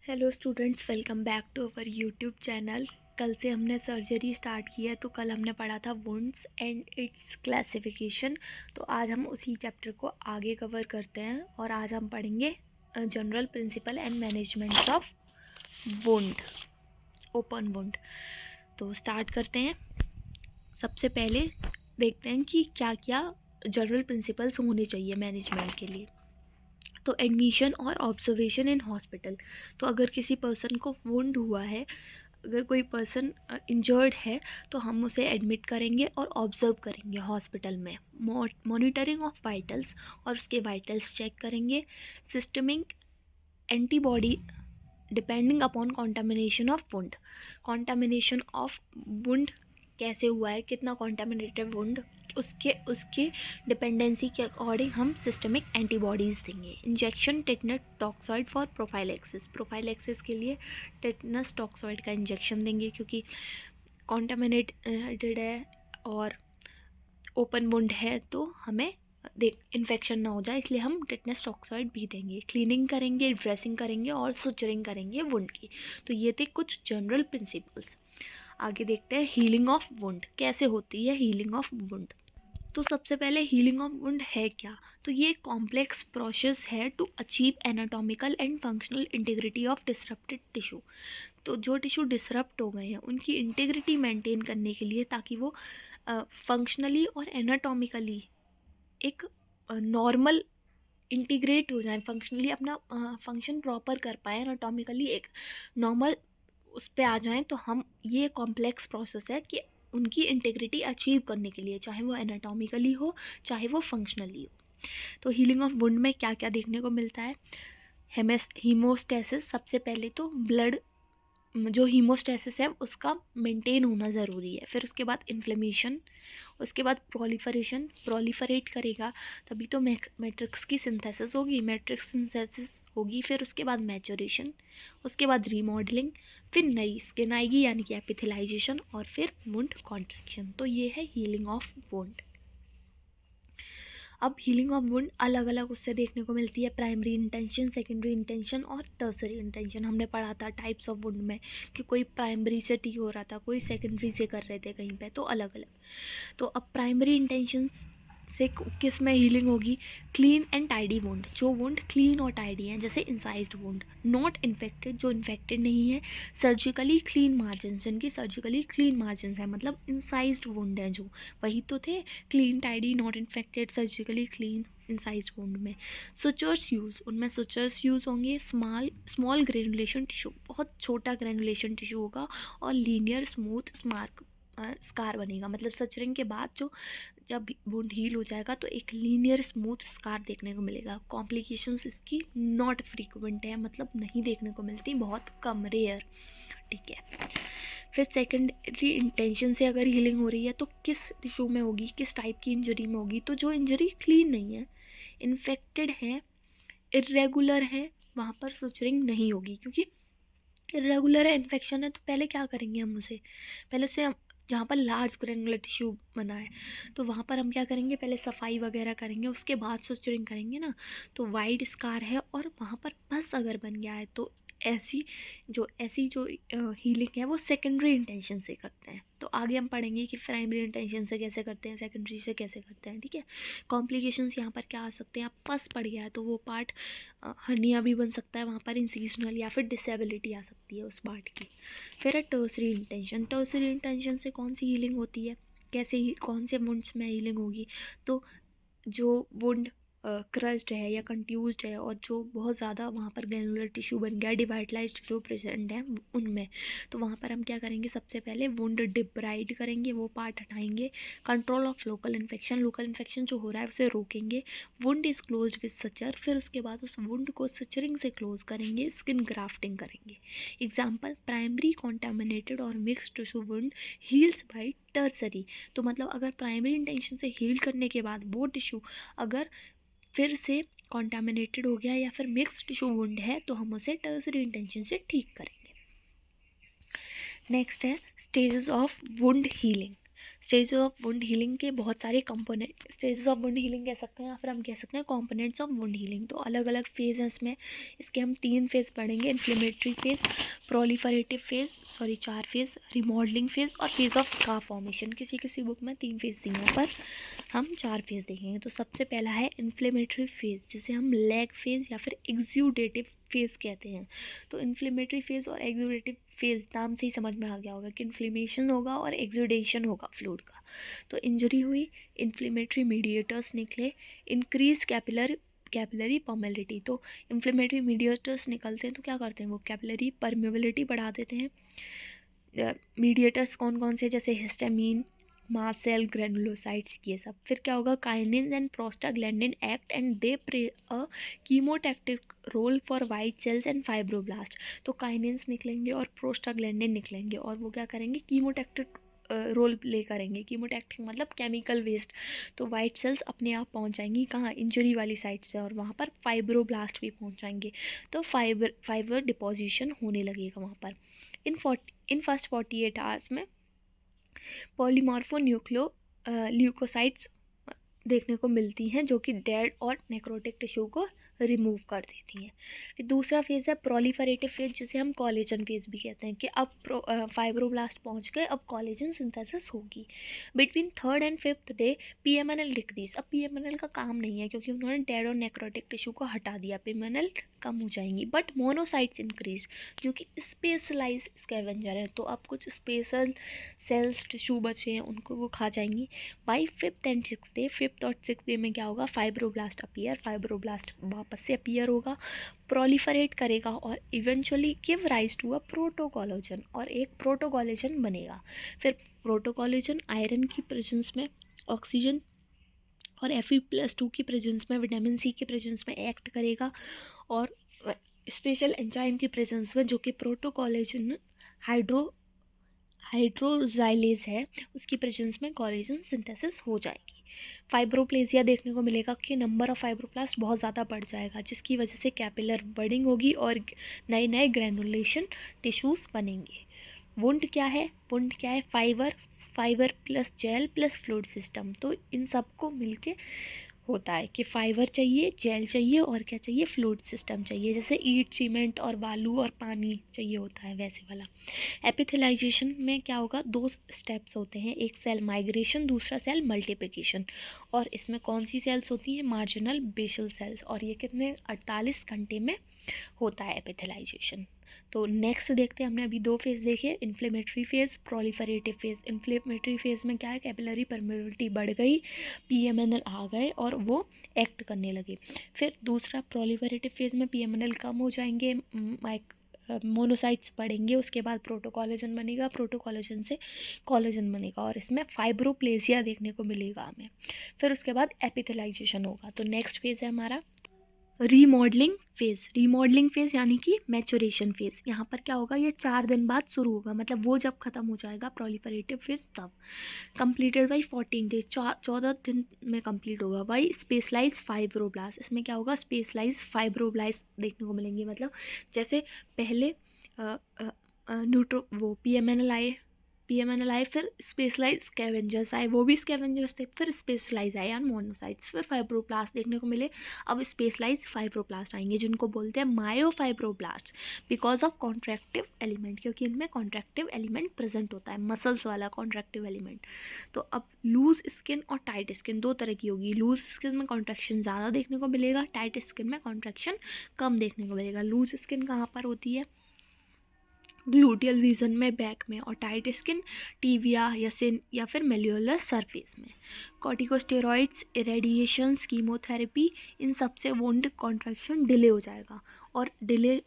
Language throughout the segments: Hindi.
Hello students, welcome back to our YouTube channel. कल से हमने सर्जरी स्टार्ट की है। तो कल हमने पढ़ा था वुंड्स एंड इट्स क्लासिफिकेशन। तो आज हम उसी चैप्टर को आगे कवर करते हैं और आज हम पढ़ेंगे general principle and management of wound, open wound. तो स्टार्ट करते हैं। सबसे पहले देखते हैं कि क्या क्या जनरल प्रिंसिपल्स होने चाहिए मैनेजमेंट के लिए। तो एडमिशन और ऑब्जर्वेशन इन हॉस्पिटल। तो अगर किसी पर्सन को वुंड हुआ है, अगर कोई पर्सन इंजर्ड है, तो हम उसे एडमिट करेंगे और ऑब्जर्व करेंगे हॉस्पिटल में। मॉनिटरिंग ऑफ वाइटल्स, और उसके वाइटल्स चेक करेंगे। Systemic antibody depending upon contamination of wound. Contamination of wound कैसे हुआ है, कितना कॉन्टामिनेटेड वुंड, उसके उसके डिपेंडेंसी के अकॉर्डिंग हम सिस्टमिक एंटीबॉडीज़ देंगे। Injection tetanus toxoid for prophylaxis. Prophylaxis के लिए टेटनस टॉक्सॉइड का इंजेक्शन देंगे, क्योंकि कॉन्टामिनेटेड है और ओपन वुंड है तो हमें देख इन्फेक्शन ना हो जाए, इसलिए हम टिटनेस टॉक्सॉइड भी देंगे। क्लीनिंग करेंगे, ड्रेसिंग करेंगे और सुचरिंग करेंगे वुंड की। तो ये थे कुछ जनरल प्रिंसिपल्स। आगे देखते हैं हीलिंग ऑफ वुंड कैसे होती है। हीलिंग ऑफ वुंड, तो सबसे पहले हीलिंग ऑफ वुंड है क्या। तो ये एक कॉम्प्लेक्स प्रोसेस है to achieve anatomical and functional integrity of disrupted tissue. तो जो टिश्यू डिसरप्ट हो गए हैं उनकी इंटीग्रिटी मेंटेन करने के लिए, ताकि वो फंक्शनली और एनाटॉमिकली एक नॉर्मल इंटीग्रेट हो जाए, फंक्शनली अपना फंक्शन प्रॉपर कर पाए, एनाटॉमिकली एक नॉर्मल उस पे आ जाएं। तो हम ये कॉम्प्लेक्स प्रोसेस है कि उनकी इंटीग्रिटी अचीव करने के लिए, चाहे वो एनाटॉमिकली हो चाहे वो फंक्शनली हो। तो हीलिंग ऑफ वुंड में क्या क्या देखने को मिलता है। हीमोस्टेसिस, सबसे पहले तो ब्लड जो हीमोस्टेसिस है उसका मेंटेन होना ज़रूरी है। फिर उसके बाद इन्फ्लेमेशन, उसके बाद प्रोलिफरेशन, प्रोलिफरेट करेगा तभी तो मैट्रिक्स की सिंथेसिस होगी, मैट्रिक्स सिंथेसिस होगी। फिर उसके बाद मैचुरेशन, उसके बाद रीमॉडलिंग, फिर नई स्किन आएगी यानी कि एपिथेलाइजेशन, और फिर वुंड कॉन्ट्रैक्शन। तो ये है हीलिंग ऑफ वुंड। अब हीलिंग ऑफ वुंड अलग अलग उससे देखने को मिलती है, प्राइमरी इंटेंशन, सेकेंडरी इंटेंशन और टर्सरी इंटेंशन। हमने पढ़ा था टाइप्स ऑफ वुंड में कि कोई प्राइमरी से ठीक हो रहा था, कोई सेकेंडरी से कर रहे थे कहीं पे, तो अलग अलग। तो अब प्राइमरी इंटेंशन से किस में हीलिंग होगी। क्लीन एंड टाइडी वुंड, जो वुंड क्लीन और टाइडी हैं, जैसे इंसाइज्ड वुंड। नॉट इन्फेक्टेड, जो इन्फेक्टेड नहीं है। सर्जिकली क्लीन मार्जिन, जिनकी सर्जिकली क्लीन मार्जिन है, मतलब इंसाइज्ड वुंड है जो, वही तो थे clean tidy not infected surgically clean incised wound में। सुचर्स यूज़, उनमें सुचर्स यूज़ होंगे। स्मॉल ग्रेनुलेशन टिश्यू, बहुत छोटा ग्रेनुलेशन टिश्यू होगा और लीनियर स्मूथ स्कार बनेगा। मतलब सचरिंग के बाद जो जब वुंड हील हो जाएगा तो एक लीनियर स्मूथ स्कार देखने को मिलेगा। कॉम्प्लिकेशंस इसकी नॉट फ्रीक्वेंट है, मतलब नहीं देखने को मिलती, बहुत कम, रेयर। ठीक है। फिर सेकेंडरी इंटेंशन से अगर हीलिंग हो रही है तो किस टिश्यू में होगी, किस टाइप की इंजरी में होगी। तो जो इंजरी क्लीन नहीं है, इन्फेक्टेड है, इरेगुलर है, वहाँ पर सुचरिंग नहीं होगी। क्योंकि इरेगुलर है, इन्फेक्शन है, तो पहले क्या करेंगे हम उसे, पहले उसे जहाँ पर लार्ज ग्रेनुलर टिश्यू बना है तो वहाँ पर हम क्या करेंगे, पहले सफाई वगैरह करेंगे, उसके बाद सुचरिंग करेंगे ना। तो वाइड स्कार है और वहाँ पर पस अगर बन गया है तो ऐसी जो हीलिंग है वो सेकेंडरी इंटेंशन से करते हैं। तो आगे हम पढ़ेंगे कि प्राइमरी इंटेंशन से कैसे करते हैं, सेकेंडरी से कैसे करते हैं। ठीक है। कॉम्प्लिकेशंस यहाँ पर क्या आ सकते हैं, पस पड़ गया है तो वो पार्ट हर्निया भी बन सकता है, वहाँ पर इंसिजनल या फिर डिसेबिलिटी आ सकती है उस पार्ट की। फिर है टर्सरी इंटेंशन। टर्सरी इंटेंशन से कौन सी हीलिंग होती है, कैसे ही कौन से वुंड्स में हीलिंग होगी। तो जो वुंड क्रस्ड है या कंट्यूज्ड है और जो बहुत ज़्यादा वहाँ पर ग्रैनुलर टिश्यू बन गया, डिवाइटलाइज्ड जो प्रेजेंट है उनमें, तो वहाँ पर हम क्या करेंगे, सबसे पहले वुंड डिब्राइड करेंगे, वो पार्ट हटाएंगे। Control of local infection, local infection जो हो रहा है उसे रोकेंगे। Wound is closed with Sachar, फिर उसके बाद उस वुंड को सचरिंग से क्लोज करेंगे, स्किन ग्राफ्टिंग करेंगे। एग्जाम्पल, प्राइमरी कॉन्टामिनेटेड और mixed tissue wound heels by tertiary. तो मतलब अगर प्राइमरी इंटेंशन से हील करने के बाद वो टिश्यू अगर फिर से कॉन्टामिनेटेड हो गया या फिर मिक्स्ड टिश्यू वुंड है तो हम उसे टर्सरी इंटेंशन से ठीक करेंगे। नेक्स्ट है stages of wound healing. Stages of wound healing के बहुत सारे component, stages of wound healing कह सकते हैं या फिर हम कह सकते हैं कंपोनेंट्स ऑफ वुंड हीलिंग। तो अलग अलग फेज हैं इसमें, इसके हम 3 फेज पढ़ेंगे, inflammatory phase, proliferative phase, sorry 4 phase, remodelling phase और फेज ऑफ स्कार फॉर्मेशन। किसी किसी बुक में 3 फेज दिए हैं पर हम 4 फेज देखेंगे। तो सबसे पहला है इन्फ्लेमेटरी फेज, जिसे हम लैग फेज या फिर एक्सूडेटिव फेज कहते हैं। तो इन्फ्लेमेटरी फेज और एक्सूडेटिव फेज नाम से ही समझ में आ गया होगा कि इन्फ्लेमेशन होगा और एक्सूडेशन होगा फ्लूइड का। तो इंजरी हुई, इन्फ्लेमेटरी मीडिएटर्स निकले, इंक्रीज कैपिलरी परमेबिलिटी। तो इन्फ्लेमेटरी मीडिएटर्स निकलते हैं तो क्या करते हैं, वो कैपिलरी परमेबिलिटी बढ़ा देते हैं। मीडिएटर्स कौन कौन से, जैसे हिस्टामीन, मास्ट सेल, ग्रेनुलोसाइट्स, ये सब। फिर क्या होगा, kinin and prostaglandin act and they play a chemotactic role for white cells and fibroblast. तो काइनिन्स निकलेंगे और प्रोस्टाग्लैंडिन निकलेंगे और वो क्या करेंगे, कीमोटैक्टिक रोल प्ले करेंगे। कीमोटैक्टिक मतलब केमिकल वेस्ट। तो वाइट सेल्स अपने आप पहुंच जाएंगी कहाँ, इंजरी वाली साइट्स पे, और वहाँ पर फाइब्रोब्लास्ट भी पहुंच जाएंगे। तो फाइबर डिपोजिशन होने लगेगा वहाँ पर। इन फर्स्ट 48 आवर्स में पॉलीमॉर्फो ल्यूकोसाइट्स देखने को मिलती हैं जो कि डेड और नेक्रोटिक टिश्यू को रिमूव कर देती हैं। फिर दूसरा फेज़ है प्रोलिफरेटिव फेज, जिसे हम कॉलेजन फेज भी कहते हैं, कि अब फाइब्रोब्लास्ट पहुंच गए, अब कॉलेजन सिंथेसिस होगी। Between 3rd and 5th day PMNL decrease. अब पीएमएनएल का काम नहीं है क्योंकि उन्होंने डेड और नेक्रोटिक टिश्यू को हटा दिया, पीएमएनएल कम हो जाएंगी। बट मोनोसाइट्स इंक्रीज, जो कि स्पेशलाइज स्कैवेंजर है, तो अब कुछ स्पेशल सेल्स टिश्यू बचे हैं उनको वो खा जाएंगी। By 5th and 6th day, 5th और 6th डे में क्या होगा, फाइब्रोब्लास्ट फाइब्रोब्लास्ट वापस से अपीयर होगा, प्रोलिफरेट करेगा और eventually give rise to a protocollagen, और एक प्रोटोकॉलोजन बनेगा। फिर प्रोटोकॉलोजन आयरन की प्रेजेंस में, ऑक्सीजन और Fe+2 की प्रेजेंस में, विटामिन सी की प्रेजेंस में एक्ट करेगा, और स्पेशल एंजाइम की प्रेजेंस में, जो कि प्रोटोकॉलोजन हाइड्रोजाइलेज है, उसकी प्रेजेंस में कॉलेजन सिंथेसिस हो जाएगी। फाइब्रोप्लेजिया देखने को मिलेगा कि नंबर ऑफ फाइब्रोप्लास्ट बहुत ज़्यादा बढ़ जाएगा, जिसकी वजह से कैपिलर बडिंग होगी और नए नए ग्रैनुलेशन टिश्यूज़ बनेंगे। वुंड क्या है, fibre plus gel plus fluid system. तो इन सबको मिलके होता है कि फाइबर चाहिए, जेल चाहिए और क्या चाहिए, फ्लूइड सिस्टम चाहिए। जैसे ईंट, सीमेंट और बालू और पानी चाहिए होता है, वैसे वाला। एपिथेलाइजेशन में क्या होगा, 2 स्टेप्स होते हैं, एक सेल माइग्रेशन, दूसरा सेल मल्टीप्लिकेशन। और इसमें कौन सी सेल्स होती हैं, मार्जिनल बेसल सेल्स, और ये कितने 48 घंटे में होता है एपिथेलाइजेशन। तो नेक्स्ट देखते हैं, हमने अभी 2 फेज़ देखे, inflammatory phase, proliferative phase. Inflammatory phase में क्या है, कैपिलरी परमेबिलिटी बढ़ गई, पीएमएनएल आ गए और वो एक्ट करने लगे। फिर दूसरा प्रोलिफरेटिव फेज़ में पीएमएनएल कम हो जाएंगे, मोनोसाइट्स बढ़ेंगे, उसके बाद प्रोटोकॉलोजन बनेगा, प्रोटोकॉलोजन से कॉलोजन बनेगा, और इसमें फाइब्रोप्लेजिया देखने को मिलेगा हमें। फिर उसके बाद एपिथेलाइजेशन होगा। तो नेक्स्ट फेज़ है हमारा रीमॉडलिंग फेज़ यानी कि मैचुरेशन फेज़। यहाँ पर क्या होगा, ये 4 दिन बाद शुरू होगा, मतलब वो जब ख़त्म हो जाएगा प्रोलिफरेटिव फेज़ तब। कंप्लीटेड बाई 14 डेज, 14 दिन में कंप्लीट होगा। बाई स्पेशलाइज फाइब्रोब्लास्ट, इसमें क्या होगा, स्पेशलाइज फाइब्रोब्लास्ट देखने को मिलेंगे। मतलब जैसे पहले वो पीएमएनएल आए, फिर स्पेशलाइज स्कैवेंजर्स आए, वो भी स्कैवेंजर्स थे, फिर स्पेशलाइज आए यानी मोनोसाइट्स, फिर फाइब्रोप्लास्ट देखने को मिले। अब स्पेशलाइज फाइब्रोप्लास्ट आएंगे, जिनको बोलते हैं मायोफाइब्रोब्लास्ट, बिकॉज ऑफ कॉन्ट्रैक्टिव एलिमेंट, क्योंकि इनमें कॉन्ट्रैक्टिव एलिमेंट प्रेजेंट होता है, मसल्स वाला कॉन्ट्रैक्टिव एलिमेंट। तो अब लूज स्किन और टाइट स्किन 2 तरह की होगी। लूज स्किन में कॉन्ट्रैक्शन ज़्यादा देखने को मिलेगा, टाइट स्किन में कॉन्ट्रैक्शन कम देखने को मिलेगा। लूज स्किन कहाँ पर होती है, ग्लूटियल रीजन में, बैक में, और टाइट स्किन टिबिया या सिन या फिर मेल्यूलर सरफेस में। कॉर्टिकोस्टेरॉइड्स, इरेडिएशंस, कीमोथेरेपी, इन सब से वुंड कॉन्ट्रैक्शन डिले हो जाएगा। और डिले,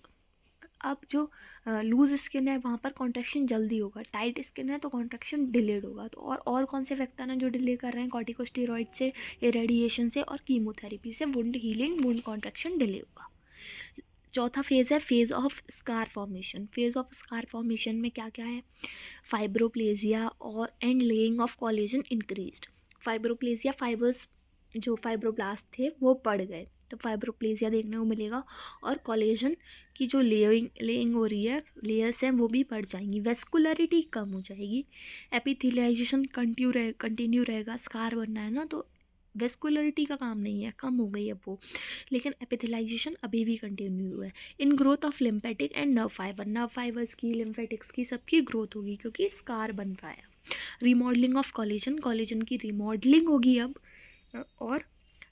अब जो लूज स्किन है वहाँ पर कॉन्ट्रैक्शन जल्दी होगा, टाइट स्किन है तो कॉन्ट्रैक्शन डिलेड होगा। तो और कौन से फैक्टर हैं जो डिले कर रहे हैं, कॉर्टिकोस्टेरॉइड से, इरेडिएशन से और कीमोथेरेपी से wound healing, wound contraction delay होगा। चौथा फेज़ है phase of scar formation. Phase of scar formation में क्या क्या है, फाइब्रोप्लेजिया और and laying of collagen increased. Fibroplasia, fibers जो फाइब्रोब्लास्ट थे वो बढ़ गए, तो फाइब्रोप्लेजिया देखने को मिलेगा। और कोलेजन की जो लेइंग हो रही है, लेयर्स हैं वो भी बढ़ जाएंगी, वेस्कुलरिटी कम हो जाएगी, एपिथेलियाइजेशन कंटिन्यू रहेगा। स्कार बनना है ना, तो वेस्कुलरिटी का काम नहीं है, कम हो गई अब वो, लेकिन एपिथेलाइजेशन अभी भी कंटिन्यू है। In growth of lymphatic and nerve fibres की, लिम्फेटिक्स की, सबकी ग्रोथ होगी क्योंकि स्कार बन रहा है। रिमॉडलिंग ऑफ कोलेजन की रिमॉडलिंग होगी अब, और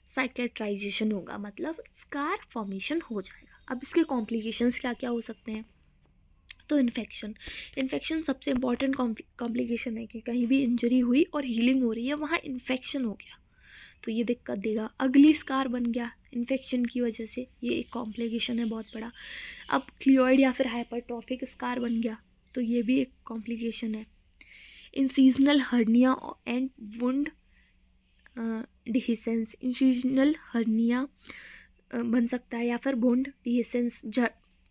साइकेट्राइजेशन होगा, मतलब स्कार फॉर्मेशन हो जाएगा। अब इसके कॉम्प्लिकेशंस क्या क्या हो सकते हैं? तो इन्फेक्शन सबसे इम्पॉर्टेंट कॉम्प्लिकेशन है कि कहीं भी इंजरी हुई और हीलिंग हो रही है, वहाँ इन्फेक्शन हो गया तो ये दिक्कत देगा। अगली स्कार बन गया इन्फेक्शन की वजह से, ये एक कॉम्प्लिकेशन है बहुत बड़ा। अब क्लियोइड या फिर हाइपरट्रॉफिक स्कार बन गया तो ये भी एक कॉम्प्लिकेशन है। Incisional hernia and wound dehiscence, incisional hernia बन सकता है, या फिर वुंड डिहिसेंस,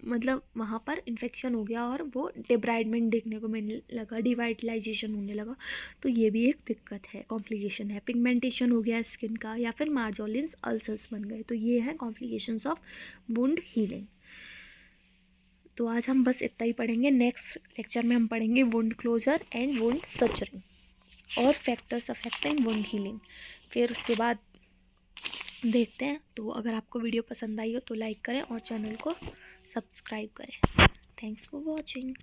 मतलब वहाँ पर इन्फेक्शन हो गया और वो डिब्राइडमेंट देखने को मिलने लगा, डिवाइटलाइजेशन होने लगा, तो ये भी एक दिक्कत है, कॉम्प्लिकेशन है। पिगमेंटेशन हो गया स्किन का, या फिर मार्जोलिन्स अल्सर्स बन गए, तो ये है कॉम्प्लिकेशंस ऑफ वुंड हीलिंग। तो आज हम बस इतना ही पढ़ेंगे। नेक्स्ट लेक्चर में हम पढ़ेंगे वुंड क्लोजर एंड वुंड सचरिंग और फैक्टर्स अफेक्टिंग वुंड हीलिंग। फिर उसके बाद देखते हैं। तो अगर आपको वीडियो पसंद आई हो तो लाइक करें और चैनल को सब्सक्राइब करें। Thanks for watching.